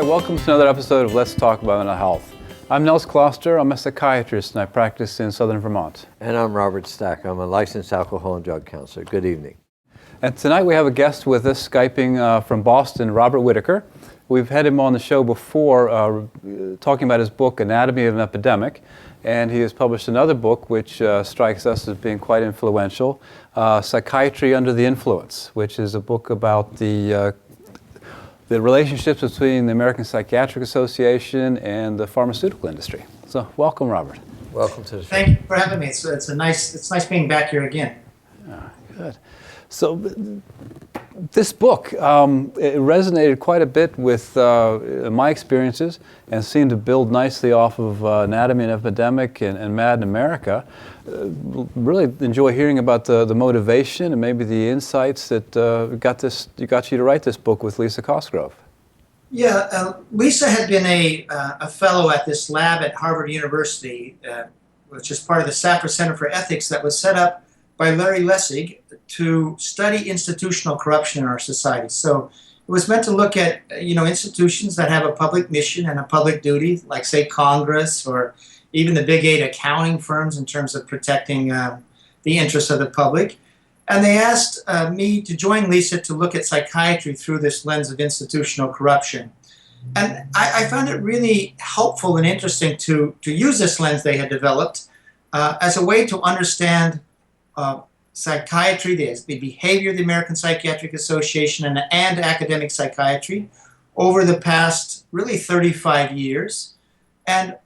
welcome to another episode of Let's Talk About Mental Health. I'm Nels Kloster. I'm a psychiatrist and I practice in southern Vermont. And I'm Robert Stack. I'm a licensed alcohol and drug counselor. Good evening. And tonight we have a guest with us, Skyping from Boston, Robert Whitaker. We've had him on the show before talking about his book, Anatomy of an Epidemic. And he has published another book which strikes us as being quite influential, Psychiatry Under the Influence, which is a book about the relationships between the American Psychiatric Association and the pharmaceutical industry. So, welcome, Robert. Welcome to the show. Thank you for having me. It's nice being back here again. Good. So, this book, it resonated quite a bit with my experiences and seemed to build nicely off of Anatomy of an Epidemic and Madinamerica. Really enjoy hearing about the motivation and maybe the insights that got you to write this book with Lisa Cosgrove. Yeah, Lisa had been a fellow at this lab at Harvard University, which is part of the Safra Center for Ethics that was set up by Larry Lessig to study institutional corruption in our society. So it was meant to look at institutions that have a public mission and a public duty, like say Congress or even the big 8 accounting firms in terms of protecting the interests of the public. And they asked me to join Lisa to look at psychiatry through this lens of institutional corruption. And I found it really helpful and interesting to use this lens they had developed as a way to understand psychiatry, the behavior of the American Psychiatric Association and academic psychiatry over the past really 35 years. And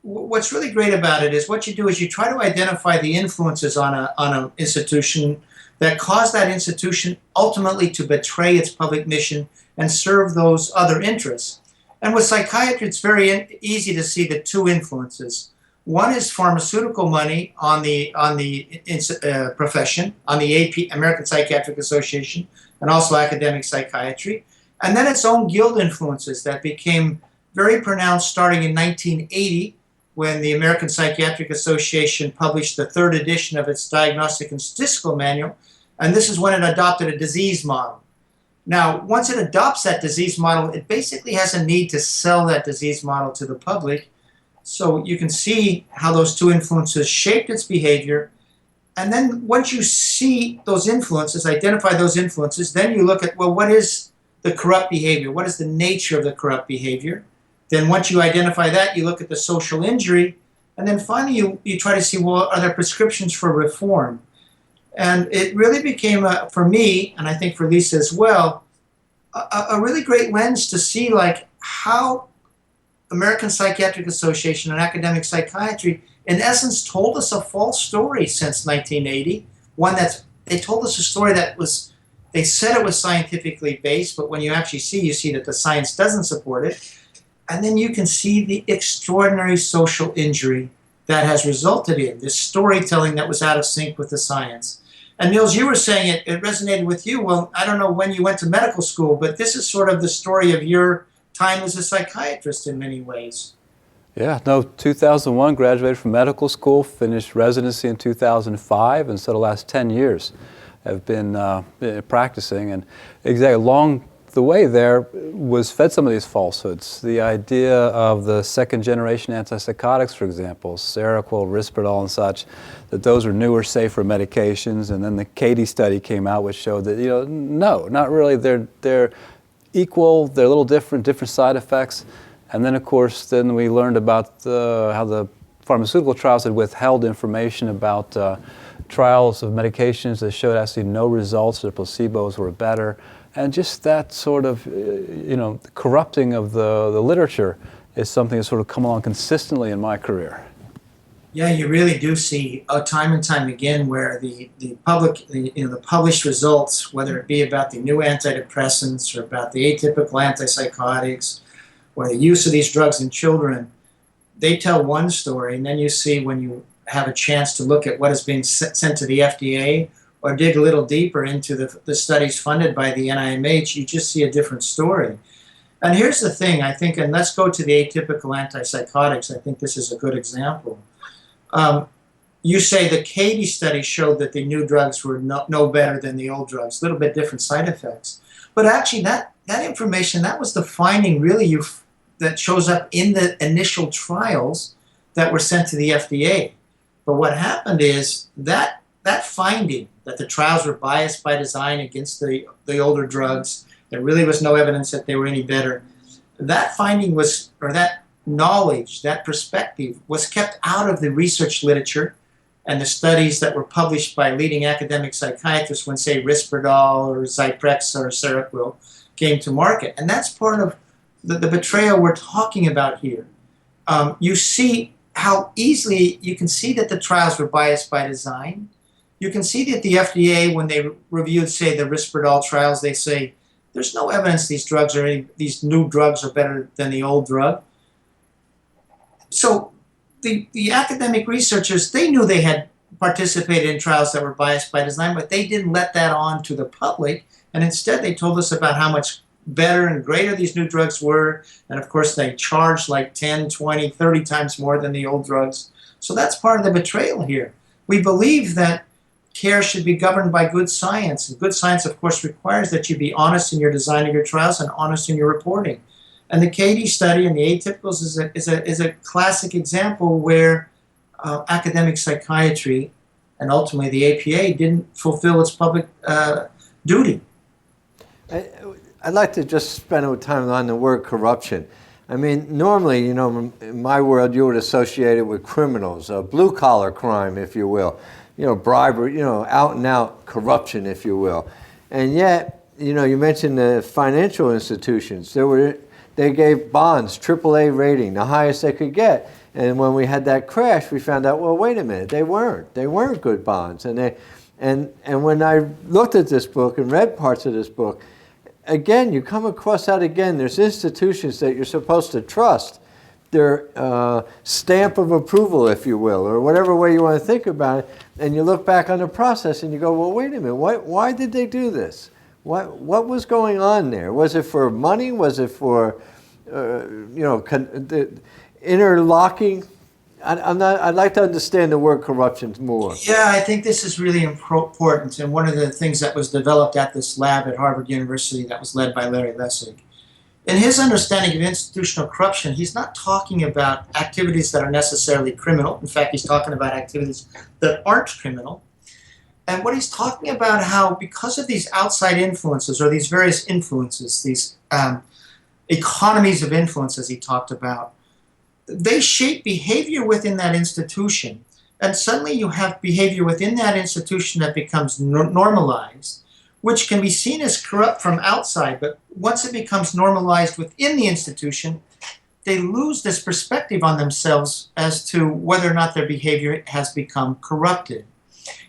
what's really great about it is what you do is you try to identify the influences on an institution that cause that institution ultimately to betray its public mission and serve those other interests. And with psychiatry, it's very easy to see the two influences. One is pharmaceutical money on the profession, on the AP, American Psychiatric Association, and also academic psychiatry. And then its own guild influences that became very pronounced starting in 1980, when the American Psychiatric Association published the 3rd edition of its Diagnostic and Statistical Manual, and this is when it adopted a disease model. Now, once it adopts that disease model, it basically has a need to sell that disease model to the public. So you can see how those two influences shaped its behavior. And then once you see those influences, identify those influences, then you look at, well, what is the corrupt behavior? What is the nature of the corrupt behavior? Then once you identify that, you look at the social injury. And then finally, you try to see, well, are there prescriptions for reform? And it really became, for me, and I think for Lisa as well, a really great lens to see like how American Psychiatric Association and academic psychiatry, in essence, told us a false story since 1980. One they told us a story that they said it was scientifically based, but when you actually see, you see that the science doesn't support it. And then you can see the extraordinary social injury that has resulted in this storytelling that was out of sync with the science. And Niels, you were saying it resonated with you. Well, I don't know when you went to medical school, but this is sort of the story of your time as a psychiatrist in many ways. Yeah, no, 2001, graduated from medical school, finished residency in 2005, and so the last 10 years have been practicing. And exactly along the way there was fed some of these falsehoods. The idea of the second-generation antipsychotics, for example, Seroquel, Risperdal, and such, that those are newer, safer medications. And then the Katie study came out, which showed that, no, not really. They're equal, they're a little different side effects. And then, of course, then we learned about how the pharmaceutical trials had withheld information about trials of medications that showed actually no results, the placebos were better. And just that sort of, corrupting of the literature is something that's sort of come along consistently in my career. Yeah, you really do see time and time again where the published results, whether it be about the new antidepressants or about the atypical antipsychotics or the use of these drugs in children, they tell one story, and then you see when you have a chance to look at what is being sent to the FDA or dig a little deeper into the studies funded by the NIMH, you just see a different story. And here's the thing, I think, and let's go to the atypical antipsychotics. I think this is a good example. You say the Katie study showed that the new drugs were no better than the old drugs, a little bit different side effects. But actually, that information, that was the finding really that shows up in the initial trials that were sent to the FDA. But what happened is that finding that the trials were biased by design against the older drugs, there really was no evidence that they were any better. That finding was, or that knowledge, that perspective was kept out of the research literature and the studies that were published by leading academic psychiatrists when, say, Risperdal or Zyprexa or Seroquel came to market. And that's part of the betrayal we're talking about here. You see how easily you can see that the trials were biased by design. You can see that the FDA, when they reviewed, say, the Risperdal trials, they say, there's no evidence these new drugs are better than the old drug. So the academic researchers, they knew they had participated in trials that were biased by design, but they didn't let that on to the public. And instead, they told us about how much better and greater these new drugs were. And of course, they charged like 10, 20, 30 times more than the old drugs. So that's part of the betrayal here. We believe that care should be governed by good science. And good science, of course, requires that you be honest in your design of your trials and honest in your reporting. And the KD study and the atypicals is a classic example where academic psychiatry and ultimately the APA didn't fulfill its public duty. I'd like to just spend a little time on the word corruption. I mean, normally, in my world, you would associate it with criminals, blue-collar crime, if you will. Bribery, out-and-out corruption, if you will. And yet, you mentioned the financial institutions. They gave bonds, AAA rating, the highest they could get. And when we had that crash, we found out, well, wait a minute, they weren't good bonds. And when I looked at this book and read parts of this book, again, you come across that again. There's institutions that you're supposed to trust. Their stamp of approval, if you will, or whatever way you want to think about it. And you look back on the process and you go, well, wait a minute, why did they do this? What was going on there? Was it for money? Was it for, interlocking? I'd like to understand the word corruption more. Yeah, I think this is really important. And one of the things that was developed at this lab at Harvard University that was led by Larry Lessig, in his understanding of institutional corruption, he's not talking about activities that are necessarily criminal. In fact, he's talking about activities that aren't criminal. And what he's talking about how because of these outside influences or these various influences, these economies of influence, as he talked about, they shape behavior within that institution. And suddenly you have behavior within that institution that becomes normalized, which can be seen as corrupt from outside. But once it becomes normalized within the institution, they lose this perspective on themselves as to whether or not their behavior has become corrupted.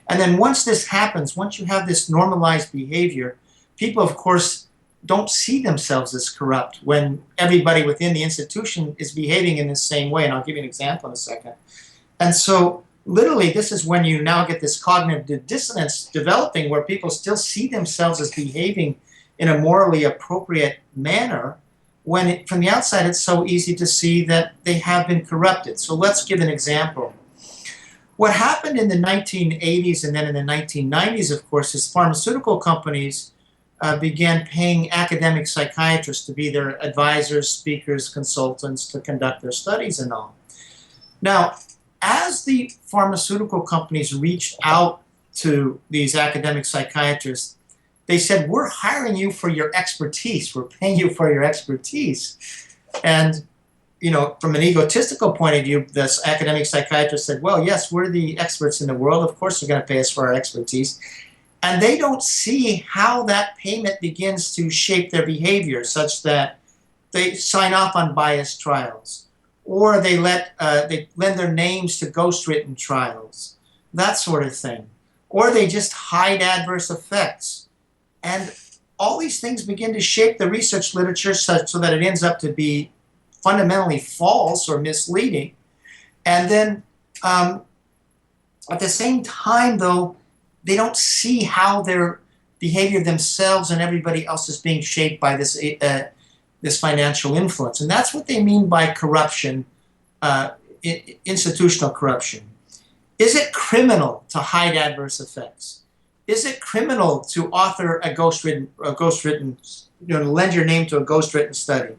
And then once this happens, once you have this normalized behavior, people, of course, don't see themselves as corrupt when everybody within the institution is behaving in the same way. And I'll give you an example in a second. And so literally, this is when you now get this cognitive dissonance developing where people still see themselves as behaving in a morally appropriate manner when from the outside it's so easy to see that they have been corrupted. So let's give an example. What happened in the 1980s and then in the 1990s, of course, is pharmaceutical companies began paying academic psychiatrists to be their advisors, speakers, consultants to conduct their studies and all. Now, as the pharmaceutical companies reached out to these academic psychiatrists, they said, we're hiring you for your expertise. We're paying you for your expertise. And, from an egotistical point of view, this academic psychiatrist said, well, yes, we're the experts in the world. Of course, they're going to pay us for our expertise. And they don't see how that payment begins to shape their behavior such that they sign off on biased trials, or they lend their names to ghostwritten trials, that sort of thing. Or they just hide adverse effects. And all these things begin to shape the research literature so that it ends up to be fundamentally false or misleading. And then at the same time, though, they don't see how their behavior themselves and everybody else is being shaped by this financial influence. And that's what they mean by corruption, institutional corruption. Is it criminal to hide adverse effects? is it criminal to author a ghostwritten, lend your name to a ghostwritten study?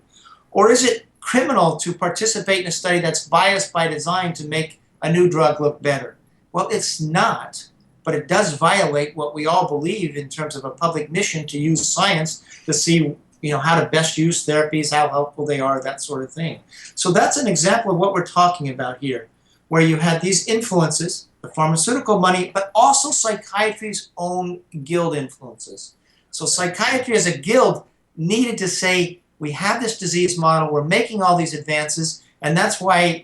Or is it criminal to participate in a study that's biased by design to make a new drug look better? Well, it's not, but it does violate what we all believe in terms of a public mission to use science to see how to best use therapies, how helpful they are, that sort of thing. So that's an example of what we're talking about here, where you had these influences, the pharmaceutical money, but also psychiatry's own guild influences. So psychiatry as a guild needed to say, we have this disease model, we're making all these advances, and that's why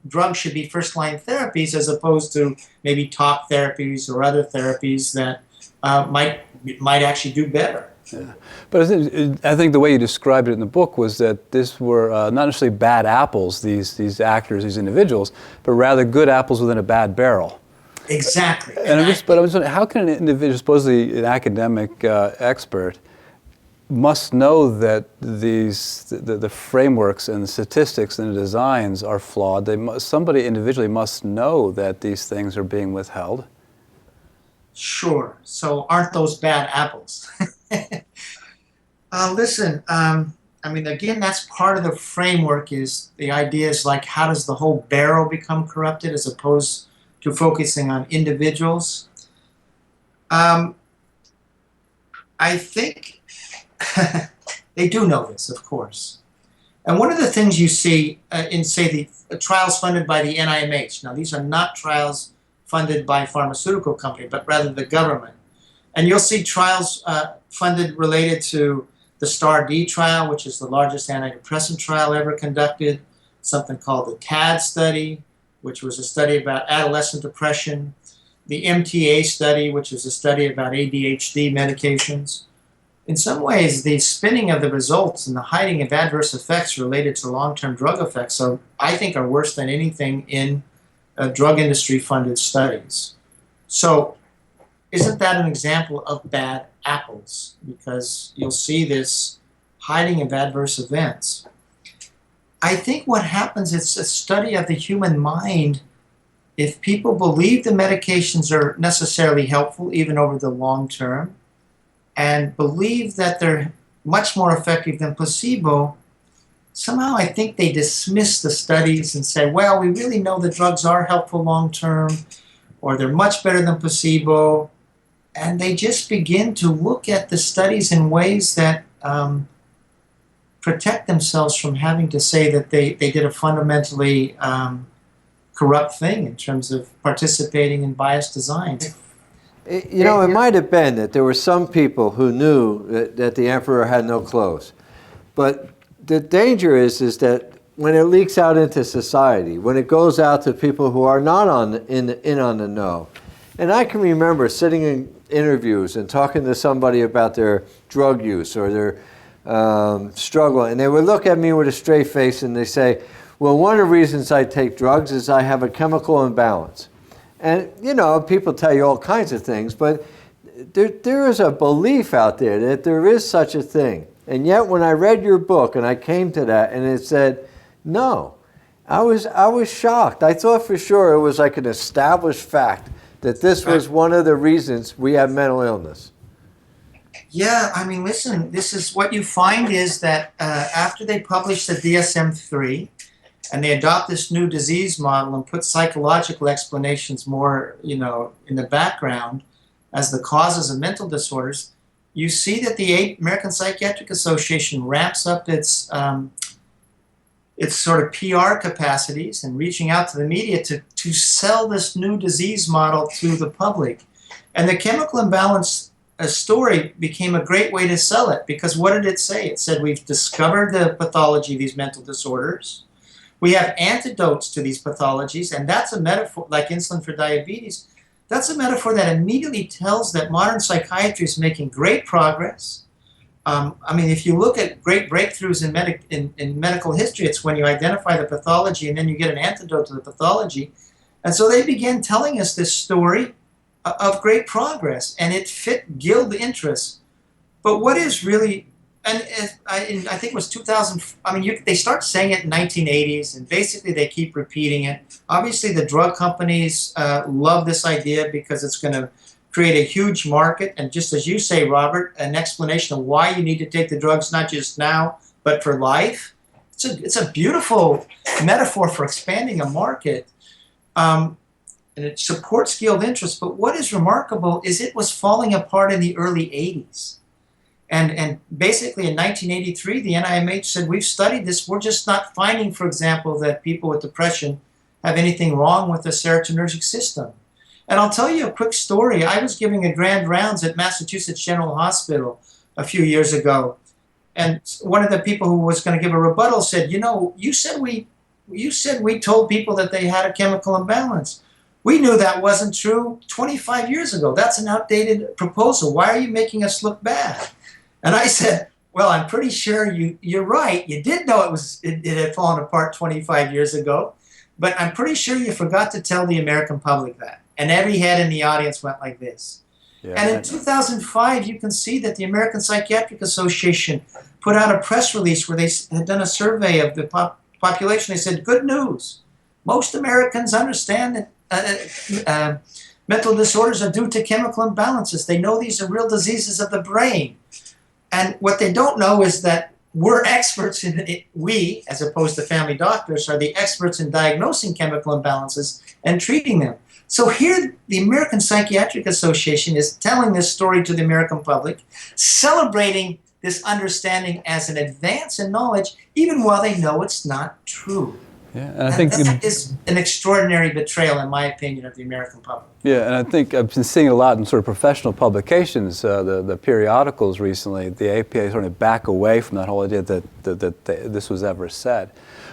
drugs should be first-line therapies as opposed to maybe talk therapies or other therapies that might actually do better. Yeah. But I think the way you described it in the book was that this were not necessarily bad apples, these actors, these individuals, but rather good apples within a bad barrel. Exactly. And I'm just wondering, how can an individual, supposedly an academic expert, must know that the frameworks and the statistics and the designs are flawed? Somebody individually must know that these things are being withheld. Sure. So aren't those bad apples? Listen, again, that's part of the framework. Is the idea is like, how does the whole barrel become corrupted as opposed to focusing on individuals? I think they do know this, of course. And one of the things you see in, say, the trials funded by the NIMH. Now, these are not trials funded by a pharmaceutical company, but rather the government. And you'll see trials funded related to the STAR-D trial, which is the largest antidepressant trial ever conducted, something called the TAD study, which was a study about adolescent depression, the MTA study, which is a study about ADHD medications. In some ways, the spinning of the results and the hiding of adverse effects related to long-term drug effects I think are worse than anything in drug industry-funded studies. So isn't that an example of bad apples? Because you'll see this hiding of adverse events. I think what happens, it's a study of the human mind. If people believe the medications are necessarily helpful, even over the long term, and believe that they're much more effective than placebo, somehow I think they dismiss the studies and say, well, we really know the drugs are helpful long term, or they're much better than placebo. And they just begin to look at the studies in ways that protect themselves from having to say that they did a fundamentally corrupt thing in terms of participating in biased design. It might have been that there were some people who knew that the emperor had no clothes. But the danger is that when it leaks out into society, when it goes out to people who are not in on the know. And I can remember sitting in interviews and talking to somebody about their drug use or their struggle, and they would look at me with a straight face and they say, well, one of the reasons I take drugs is I have a chemical imbalance. And, people tell you all kinds of things, but there is a belief out there that there is such a thing. And yet when I read your book and I came to that and it said, no, I was shocked. I thought for sure it was like an established fact that this was one of the reasons we have mental illness. Yeah, listen, this is what you find is that after they publish the DSM-3 and they adopt this new disease model and put psychological explanations more, in the background as the causes of mental disorders, you see that the American Psychiatric Association ramps up its sort of PR capacities and reaching out to the media to sell this new disease model to the public. And the chemical imbalance story became a great way to sell it, because what did it say? It said we've discovered the pathology of these mental disorders. We have antidotes to these pathologies, and that's a metaphor, like insulin for diabetes. That's a metaphor that immediately tells that modern psychiatry is making great progress. If you look at great breakthroughs in medical history, it's when you identify the pathology and then you get an antidote to the pathology. And so they began telling us this story of great progress, and it fit guild interests. But what is really, and I think it was 2000, they start saying it in 1980s, and basically they keep repeating it. Obviously the drug companies love this idea because it's going to create a huge market, and just as you say, Robert, an explanation of why you need to take the drugs, not just now, but for life. It's a beautiful metaphor for expanding a market, and it supports guild interest. But what is remarkable is it was falling apart in the early 80s. And basically in 1983, the NIMH said, we've studied this. We're just not finding, for example, that people with depression have anything wrong with the serotonergic system. And I'll tell you a quick story. I was giving a grand rounds at Massachusetts General Hospital a few years ago. And one of the people who was going to give a rebuttal said, you know, you said we told people that they had a chemical imbalance. We knew that wasn't true 25 years ago. That's an outdated proposal. Why are you making us look bad? And I said, well, I'm pretty sure you're right. You did know it had fallen apart 25 years ago, but I'm pretty sure you forgot to tell the American public that. And every head in the audience went like this. Yeah, and in 2005, you can see that the American Psychiatric Association put out a press release where they had done a survey of the population. They said, good news. Most Americans understand that mental disorders are due to chemical imbalances. They know these are real diseases of the brain. And what they don't know is that we're experts in it. We, as opposed to family doctors, are the experts in diagnosing chemical imbalances and treating them. So here, the American Psychiatric Association is telling this story to the American public, celebrating this understanding as an advance in knowledge, even while they know it's not true. Yeah, and I think that is an extraordinary betrayal, in my opinion, of the American public. Yeah, and I think I've been seeing a lot in sort of professional publications, the periodicals recently. The APA is starting to back away from that whole idea that this was ever said.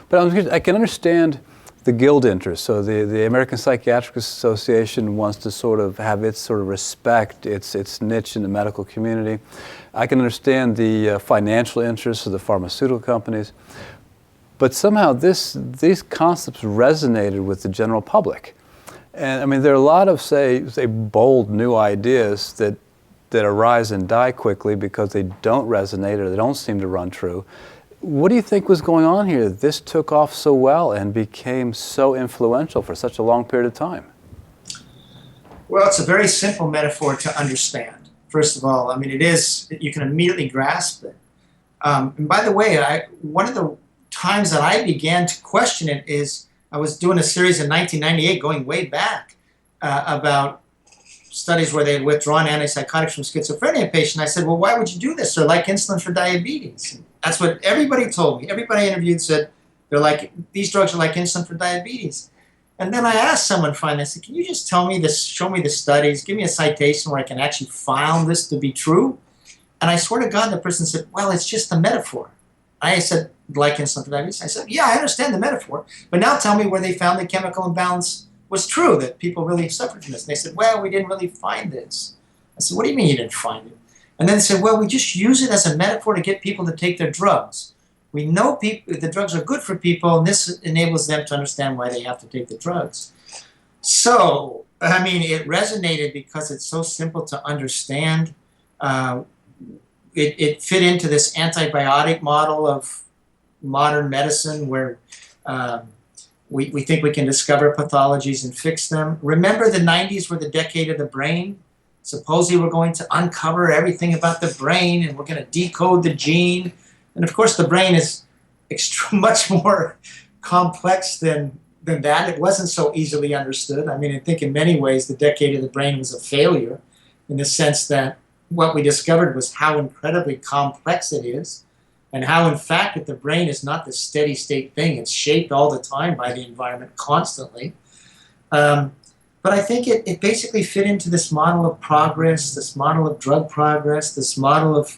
But I can understand the guild interest. So the American Psychiatric Association wants to sort of have its sort of respect, its niche in the medical community. I can understand the financial interests of the pharmaceutical companies. But somehow these concepts resonated with the general public. And I mean, there are a lot of, say bold new ideas that arise and die quickly because they don't resonate or they don't seem to run true. What do you think was going on here? This took off so well and became so influential for such a long period of time. Well, it's a very simple metaphor to understand. First of all, I mean, it is, you can immediately grasp it. And by the way, one of the times that I began to question it is I was doing a series in 1998, going way back, about studies where they had withdrawn antipsychotics from schizophrenia patients. I said, well, why would you do this? They're like insulin for diabetes. That's what everybody told me. Everybody I interviewed said, these drugs are like insulin for diabetes. And then I asked someone finally, I said, can you just tell me this, show me the studies, give me a citation where I can actually find this to be true? And I swear to God, the person said, well, it's just a metaphor. I said, like insulin for diabetes? I said, yeah, I understand the metaphor, but now tell me where they found the chemical imbalance was true, that people really suffered from this. And they said, well, we didn't really find this. I said, what do you mean you didn't find it? And then they said, well, we just use it as a metaphor to get people to take their drugs. We know the drugs are good for people, and this enables them to understand why they have to take the drugs. So, I mean, it resonated because it's so simple to understand. It fit into this antibiotic model of modern medicine where we think we can discover pathologies and fix them. Remember, the 90s were the decade of the brain. Supposedly we're going to uncover everything about the brain and we're going to decode the gene. And of course the brain is much more complex than that. It wasn't so easily understood. I mean, I think in many ways the decade of the brain was a failure in the sense that what we discovered was how incredibly complex it is and how, in fact, that the brain is not this steady state thing. It's shaped all the time by the environment constantly. But I think it basically fit into this model of progress, this model of drug progress, this model of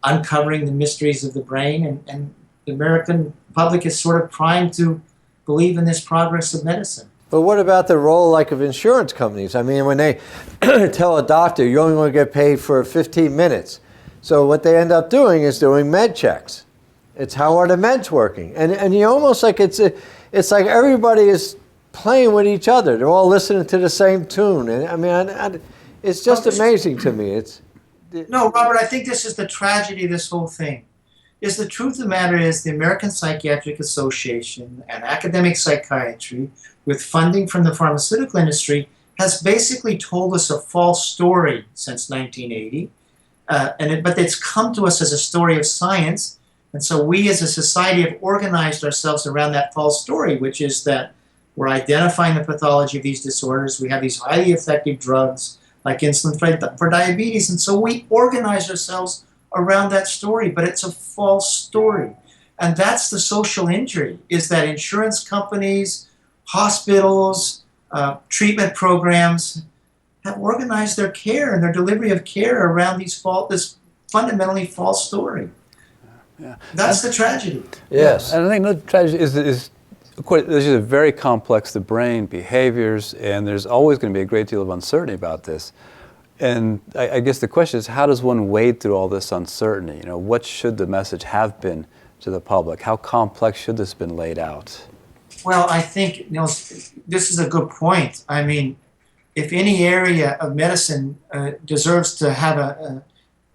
uncovering the mysteries of the brain. And the American public is sort of primed to believe in this progress of medicine. But what about the role of insurance companies? I mean, when they tell a doctor you only want to get paid for 15 minutes. So what they end up doing is doing med checks. It's how are the meds working? And you almost like it's like everybody is playing with each other. They're all listening to the same tune. And I mean, it's just amazing to me. No, Robert, I think this is the tragedy of this whole thing. The truth of the matter is the American Psychiatric Association and academic psychiatry, with funding from the pharmaceutical industry, has basically told us a false story since 1980, but it's come to us as a story of science. And so we as a society have organized ourselves around that false story, which is that we're identifying the pathology of these disorders. We have these highly effective drugs like insulin for diabetes. And so we organize ourselves around that story, but it's a false story. And that's the social injury, is that insurance companies, hospitals, treatment programs have organized their care and their delivery of care around this fundamentally false story. Yeah. That's the tragedy. Yes. And I think the tragedy is of course, this is very complex, the brain, behaviors, and there's always going to be a great deal of uncertainty about this. And I guess the question is, how does one wade through all this uncertainty? You know, what should the message have been to the public? How complex should this have been laid out? Well, I think, this is a good point. I mean, if any area of medicine deserves to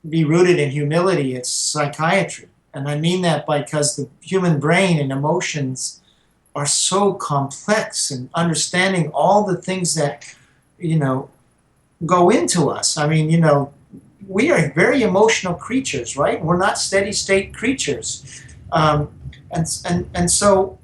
be rooted in humility, it's psychiatry. And I mean that because the human brain and emotions are so complex, and understanding all the things that, go into us. I mean, we are very emotional creatures, right? We're not steady state creatures. And so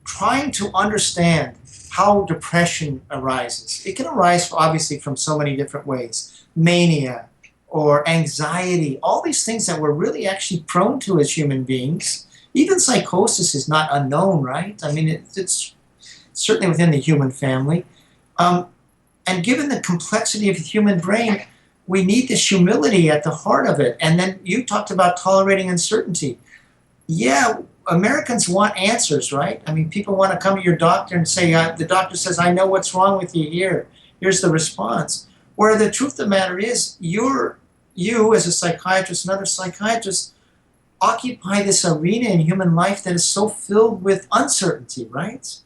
trying to understand how depression arises. It can arise obviously from so many different ways. Mania or anxiety, all these things that we're really actually prone to as human beings. Even psychosis is not unknown, right? I mean, it's certainly within the human family. And given the complexity of the human brain, we need this humility at the heart of it. And then you talked about tolerating uncertainty. Yeah, Americans want answers, right? I mean, people want to come to your doctor and say, the doctor says, I know what's wrong with you here. Here's the response. Where the truth of the matter is, you as a psychiatrist and other psychiatrists occupy this arena in human life that is so filled with uncertainty, right?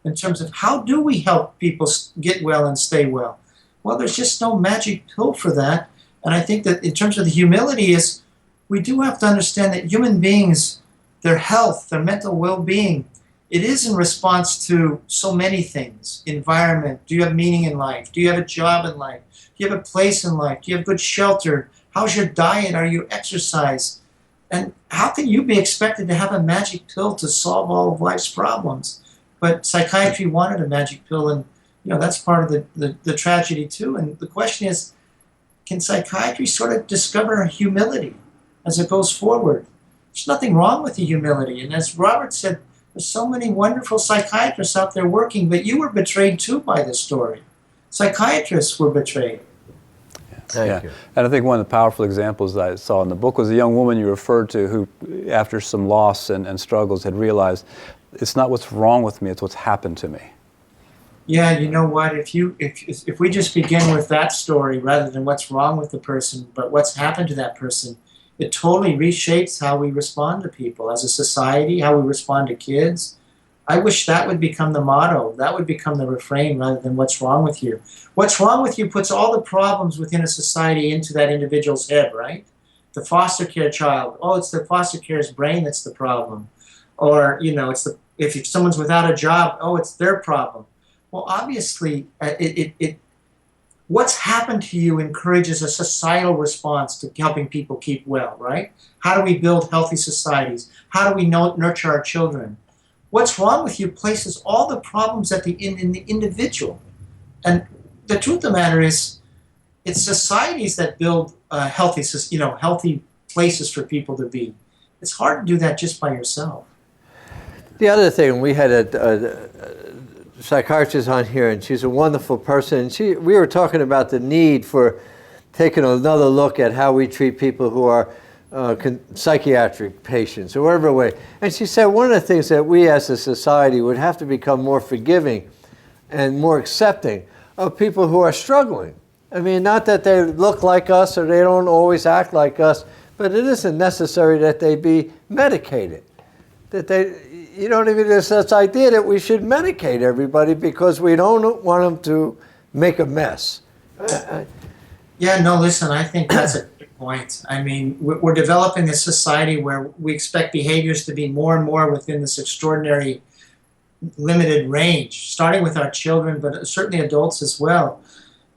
In terms of how do we help people get well and stay well? Well, there's just no magic pill for that. And I think that in terms of the humility is, we do have to understand that human beings, their health, their mental well-being, it is in response to so many things. Environment, do you have meaning in life? Do you have a job in life? Do you have a place in life? Do you have good shelter? How's your diet? Are you exercise? And how can you be expected to have a magic pill to solve all of life's problems? But psychiatry wanted a magic pill, and that's part of the tragedy too. And the question is, can psychiatry sort of discover humility as it goes forward? There's nothing wrong with the humility. And as Robert said, there's so many wonderful psychiatrists out there working, but you were betrayed too by this story. Psychiatrists were betrayed. Thank you. And I think one of the powerful examples that I saw in the book was a young woman you referred to who, after some loss and struggles, had realized it's not what's wrong with me, it's what's happened to me. Yeah, you know what? If we just begin with that story rather than what's wrong with the person, but what's happened to that person, it totally reshapes how we respond to people as a society, how we respond to kids. I wish that would become the motto. That would become the refrain rather than what's wrong with you. What's wrong with you puts all the problems within a society into that individual's head, right? The foster care child, it's the foster care's brain that's the problem. Or, if someone's without a job, it's their problem. Well, obviously, what's happened to you encourages a societal response to helping people keep well, right? How do we build healthy societies? How do we nurture our children? What's wrong with you places all the problems in the individual. And the truth of the matter is, it's societies that build healthy places for people to be. It's hard to do that just by yourself. The other thing, we had a psychiatrist on here, and she's a wonderful person. And we were talking about the need for taking another look at how we treat people who are psychiatric patients or whatever way. And she said one of the things that we as a society would have to become more forgiving and more accepting of people who are struggling. I mean, not that they look like us or they don't always act like us, but it isn't necessary that they be medicated. That there's this idea that we should medicate everybody because we don't want them to make a mess. Yeah, no, listen, I think that's a good point. I mean, we're developing a society where we expect behaviors to be more and more within this extraordinary, limited range, starting with our children, but certainly adults as well.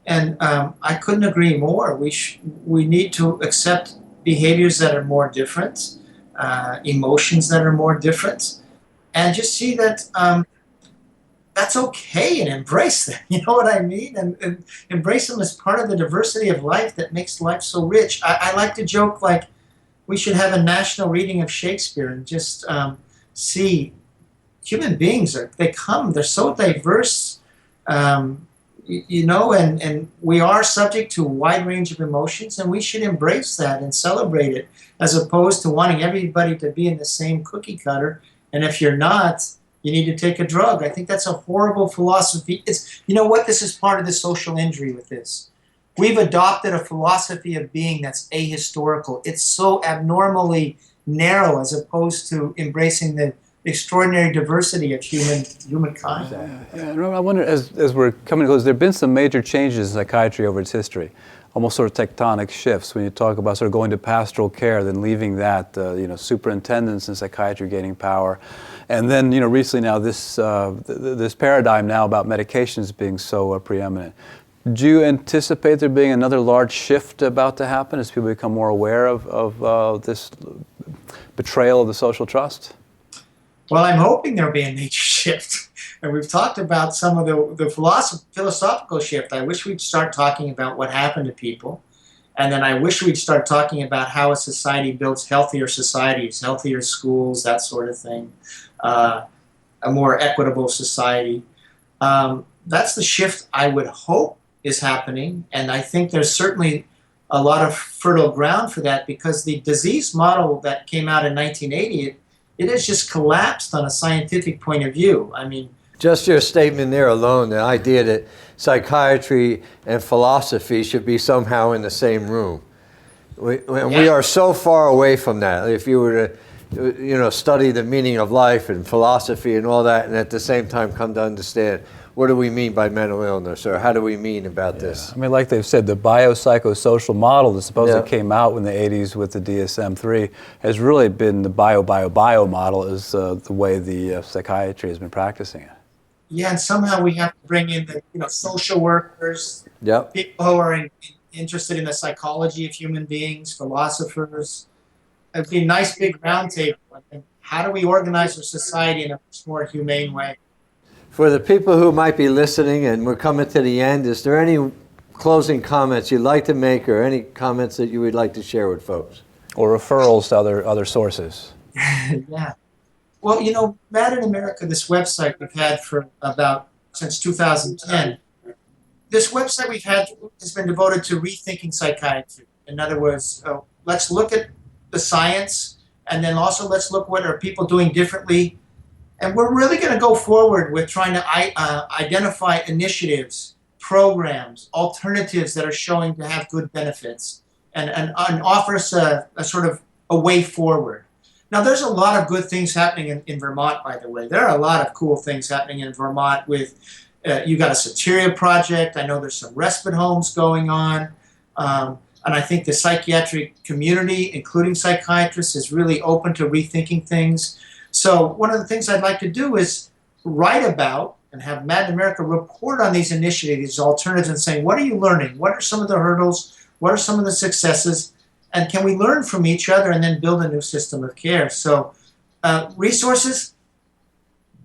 And I couldn't agree more. We need to accept behaviors that are more different, emotions that are more different, and just see that that's okay and embrace them. You know what I mean? And embrace them as part of the diversity of life that makes life so rich. I like to joke like we should have a national reading of Shakespeare and just see human beings they're so diverse, and we are subject to a wide range of emotions, and we should embrace that and celebrate it, as opposed to wanting everybody to be in the same cookie cutter. And if you're not, you need to take a drug. I think that's a horrible philosophy. You know what? This is part of the social injury with this. We've adopted a philosophy of being that's ahistorical. It's so abnormally narrow as opposed to embracing the extraordinary diversity of humankind. Yeah, I wonder, as we're coming to close, there have been some major changes in psychiatry over its history, almost sort of tectonic shifts when you talk about sort of going to pastoral care, then leaving that, superintendents in psychiatry gaining power. And then, recently now this paradigm now about medications being so preeminent. Do you anticipate there being another large shift about to happen as people become more aware of this betrayal of the social trust? Well, I'm hoping there'll be a major shift. And we've talked about some of the philosophical shift. I wish we'd start talking about what happened to people. And then I wish we'd start talking about how a society builds healthier societies, healthier schools, that sort of thing, a more equitable society. That's the shift I would hope is happening. And I think there's certainly a lot of fertile ground for that, because the disease model that came out in 1980, it has just collapsed on a scientific point of view. I mean, just your statement there alone, the idea that psychiatry and philosophy should be somehow in the same room. We are so far away from that. If you were to, study the meaning of life and philosophy and all that, and at the same time come to understand what do we mean by mental illness, or how do we mean about this? I mean, like they've said, the biopsychosocial model that supposedly came out in the 80s with the DSM-3 has really been the bio model, is the way the psychiatry has been practicing it. Yeah, and somehow we have to bring in the social workers, people who are interested in the psychology of human beings, philosophers. It'd be a nice big round table. How do we organize our society in a much more humane way? For the people who might be listening, and we're coming to the end, is there any closing comments you'd like to make, or any comments that you would like to share with folks? Or referrals to other sources? Yeah. Well, Madinamerica, this website we've had since 2010, this website we've had has been devoted to rethinking psychiatry. In other words, let's look at the science, and then also let's look what are people doing differently. And we're really going to go forward with trying to identify initiatives, programs, alternatives that are showing to have good benefits, and offer us a sort of a way forward. Now, there's a lot of good things happening in Vermont, by the way. There are a lot of cool things happening in Vermont with, you got a Soteria project. I know there's some respite homes going on. And I think the psychiatric community, including psychiatrists, is really open to rethinking things. So one of the things I'd like to do is write about and have Madinamerica report on these initiatives, these alternatives, and saying, what are you learning? What are some of the hurdles? What are some of the successes? And can we learn from each other and then build a new system of care? So resources,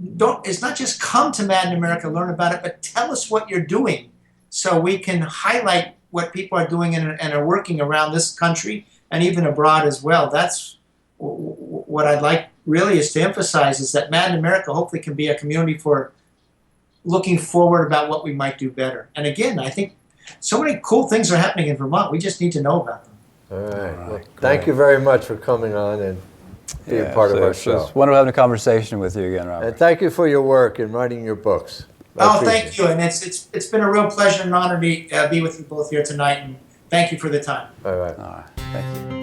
it's not just come to Madinamerica, learn about it, but tell us what you're doing so we can highlight what people are doing and are working around this country and even abroad as well. That's what I'd like really is to emphasize, is that Madinamerica hopefully can be a community for looking forward about what we might do better. And again, I think so many cool things are happening in Vermont. We just need to know about them. All right. Well, thank you very much for coming on and being part of our show. It's wonderful having a conversation with you again, Robert. And thank you for your work in writing your books. Thank you. And it's been a real pleasure and honor to be with you both here tonight. And thank you for the time. All right. All right. Thank you.